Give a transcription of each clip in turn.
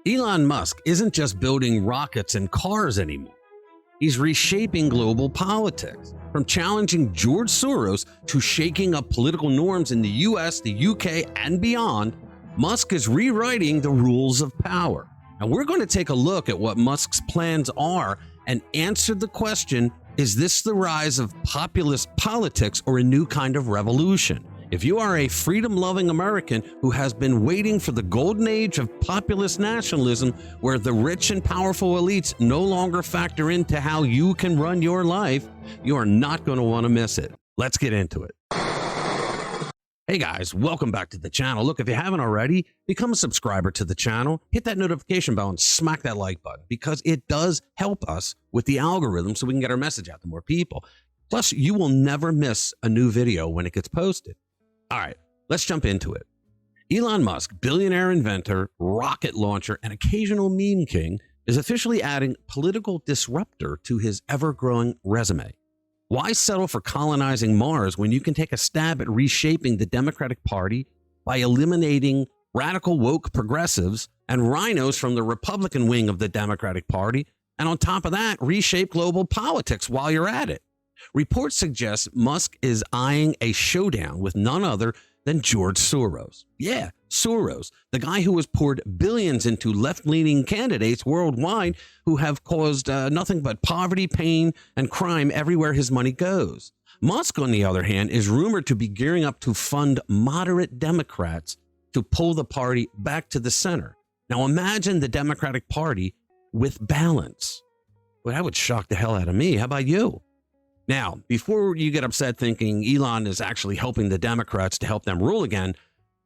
Elon Musk isn't just building rockets and cars anymore. He's reshaping global politics, from challenging George Soros to shaking up political norms in the US, the UK, and beyond. Musk is rewriting the rules of power. And we're going to take a look at what Musk's plans are and answer the question, is this the rise of populist politics or a new kind of revolution? If you are a freedom-loving American who has been waiting for the golden age of populist nationalism, where the rich and powerful elites no longer factor into how you can run your life, you are not going to want to miss it. Let's get into it. Hey guys, welcome back to the channel. Look, if you haven't already, become a subscriber to the channel, hit that notification bell and smack that like button, because it does help us with the algorithm so we can get our message out to more people. Plus, you will never miss a new video when it gets posted. All right, let's jump into it. Elon Musk, billionaire inventor, rocket launcher, and occasional meme king, is officially adding political disruptor to his ever-growing resume. Why settle for colonizing Mars when you can take a stab at reshaping the Democratic Party by eliminating radical woke progressives and rhinos from the Republican wing of the Democratic Party, and on top of that, reshape global politics while you're at it? Reports suggest Musk is eyeing a showdown with none other than George Soros. Yeah, Soros, the guy who has poured billions into left-leaning candidates worldwide who have caused nothing but poverty, pain, and crime everywhere his money goes. Musk, on the other hand, is rumored to be gearing up to fund moderate Democrats to pull the party back to the center. Now imagine the Democratic Party with balance. Well, that would shock the hell out of me. How about you? Now, before you get upset thinking Elon is actually helping the Democrats to help them rule again,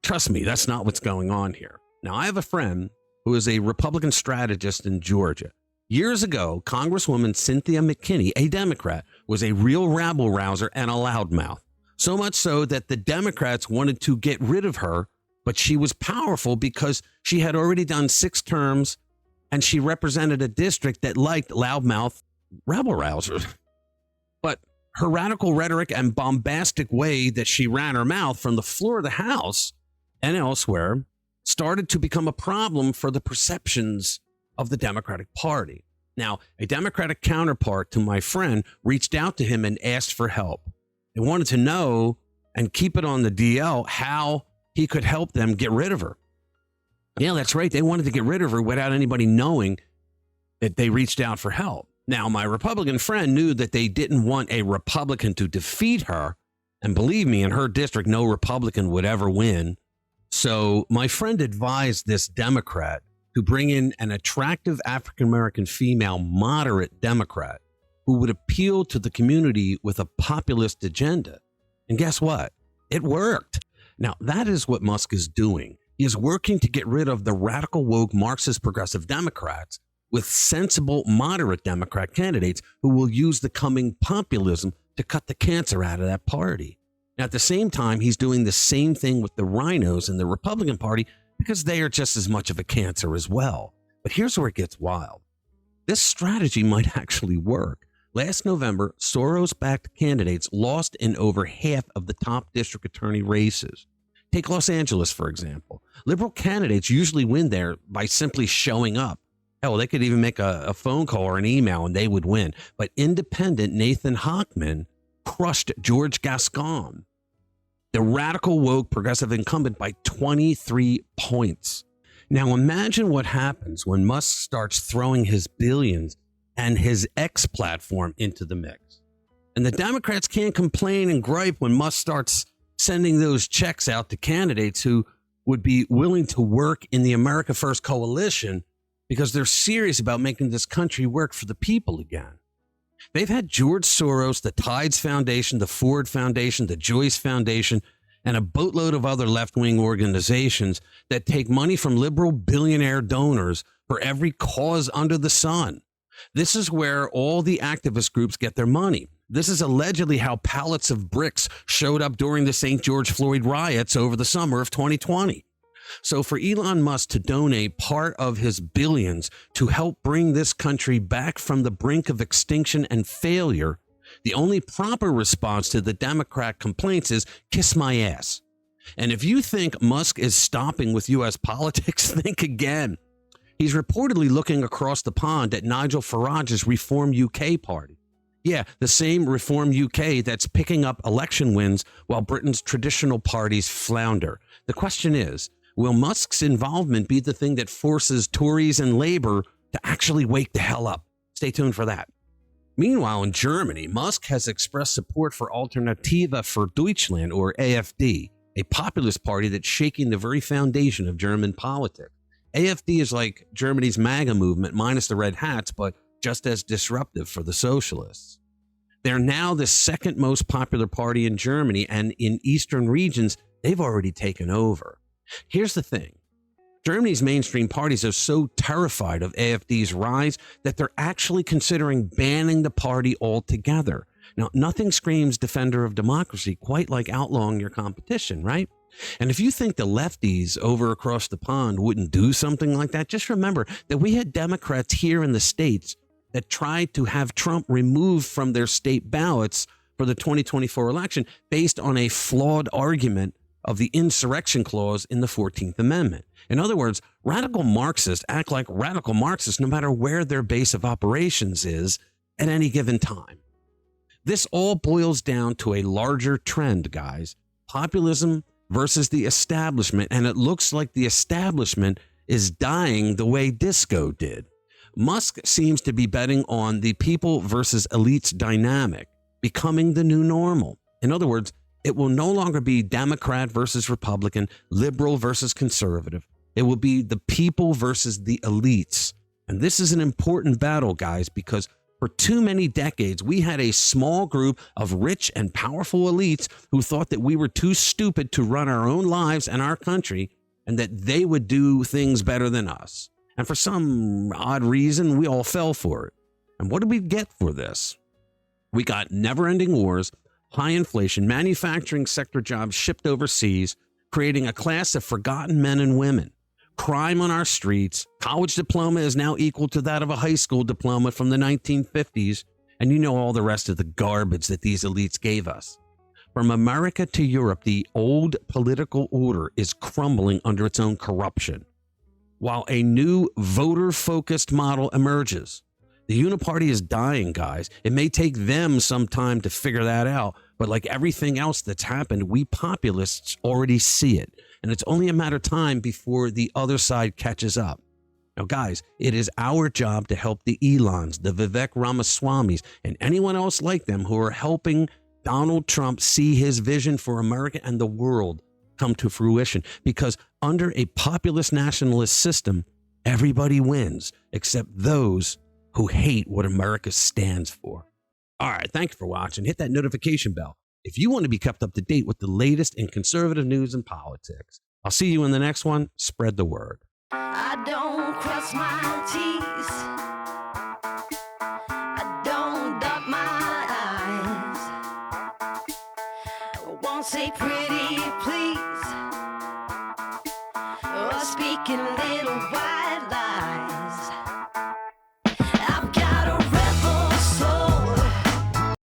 trust me, that's not what's going on here. Now, I have a friend who is a Republican strategist in Georgia. Years ago, Congresswoman Cynthia McKinney, a Democrat, was a real rabble-rouser and a loudmouth. So much so that the Democrats wanted to get rid of her, but she was powerful because she had already done 6 terms and she represented a district that liked loudmouth rabble-rousers. But her radical rhetoric and bombastic way that she ran her mouth from the floor of the House and elsewhere started to become a problem for the perceptions of the Democratic Party. Now, a Democratic counterpart to my friend reached out to him and asked for help. They wanted to know and keep it on the DL how he could help them get rid of her. Yeah, that's right. They wanted to get rid of her without anybody knowing that they reached out for help. Now, my Republican friend knew that they didn't want a Republican to defeat her. And believe me, in her district, no Republican would ever win. So my friend advised this Democrat to bring in an attractive African-American female moderate Democrat who would appeal to the community with a populist agenda. And guess what? It worked. Now, that is what Musk is doing. He is working to get rid of the radical woke Marxist progressive Democrats with sensible, moderate Democrat candidates who will use the coming populism to cut the cancer out of that party. Now, at the same time, he's doing the same thing with the rhinos in the Republican Party because they are just as much of a cancer as well. But here's where it gets wild. This strategy might actually work. Last November, Soros-backed candidates lost in over half of the top district attorney races. Take Los Angeles, for example. Liberal candidates usually win there by simply showing up. Hell, they could even make a phone call or an email and they would win. But independent Nathan Hochman crushed George Gascon, the radical woke progressive incumbent, by 23 points. Now imagine what happens when Musk starts throwing his billions and his X platform into the mix. And the Democrats can't complain and gripe when Musk starts sending those checks out to candidates who would be willing to work in the America First coalition because they're serious about making this country work for the people again. They've had George Soros, the Tides Foundation, the Ford Foundation, the Joyce Foundation, and a boatload of other left-wing organizations that take money from liberal billionaire donors for every cause under the sun. This is where all the activist groups get their money. This is allegedly how pallets of bricks showed up during the St. George Floyd riots over the summer of 2020. So for Elon Musk to donate part of his billions to help bring this country back from the brink of extinction and failure, the only proper response to the Democrat complaints is kiss my ass. And if you think Musk is stopping with U.S. politics, think again. He's reportedly looking across the pond at Nigel Farage's Reform UK party. Yeah, the same Reform UK that's picking up election wins while Britain's traditional parties flounder. The question is, will Musk's involvement be the thing that forces Tories and Labour to actually wake the hell up? Stay tuned for that. Meanwhile, in Germany, Musk has expressed support for Alternative for Deutschland, or AfD, a populist party that's shaking the very foundation of German politics. AfD is like Germany's MAGA movement minus the red hats, but just as disruptive for the socialists. They're now the second most popular party in Germany, and in eastern regions, they've already taken over. Here's the thing. Germany's mainstream parties are so terrified of AfD's rise that they're actually considering banning the party altogether. Now, nothing screams defender of democracy quite like outlawing your competition, right? And if you think the lefties over across the pond wouldn't do something like that, just remember that we had Democrats here in the States that tried to have Trump removed from their state ballots for the 2024 election based on a flawed argument of the insurrection clause in the 14th Amendment. In other words, radical Marxists act like radical Marxists no matter where their base of operations is at any given time. This all boils down to a larger trend, guys. Populism versus the establishment, and it looks like the establishment is dying the way disco did. Musk seems to be betting on the people versus elites dynamic becoming the new normal. In other words, it will no longer be Democrat versus Republican, liberal versus conservative. It will be the people versus the elites. And this is an important battle, guys, because for too many decades, we had a small group of rich and powerful elites who thought that we were too stupid to run our own lives and our country, and that they would do things better than us. And for some odd reason, we all fell for it. And what did we get for this? We got never-ending wars, high inflation, manufacturing sector jobs shipped overseas, creating a class of forgotten men and women. Crime on our streets. College diploma is now equal to that of a high school diploma from the 1950s. And you know all the rest of the garbage that these elites gave us. From America to Europe, the old political order is crumbling under its own corruption, while a new voter-focused model emerges. The uniparty is dying, guys. It may take them some time to figure that out, but like everything else that's happened, we populists already see it. And it's only a matter of time before the other side catches up. Now, guys, it is our job to help the Elons, the Vivek Ramaswamis, and anyone else like them who are helping Donald Trump see his vision for America and the world come to fruition. Because under a populist nationalist system, everybody wins except those who hate what America stands for. All right, thank you for watching. Hit that notification bell if you want to be kept up to date with the latest in conservative news and politics. I'll see you in the next one. Spread the word. I don't cross my T's. I don't dot my I's. I won't say pretty please or speak in little while.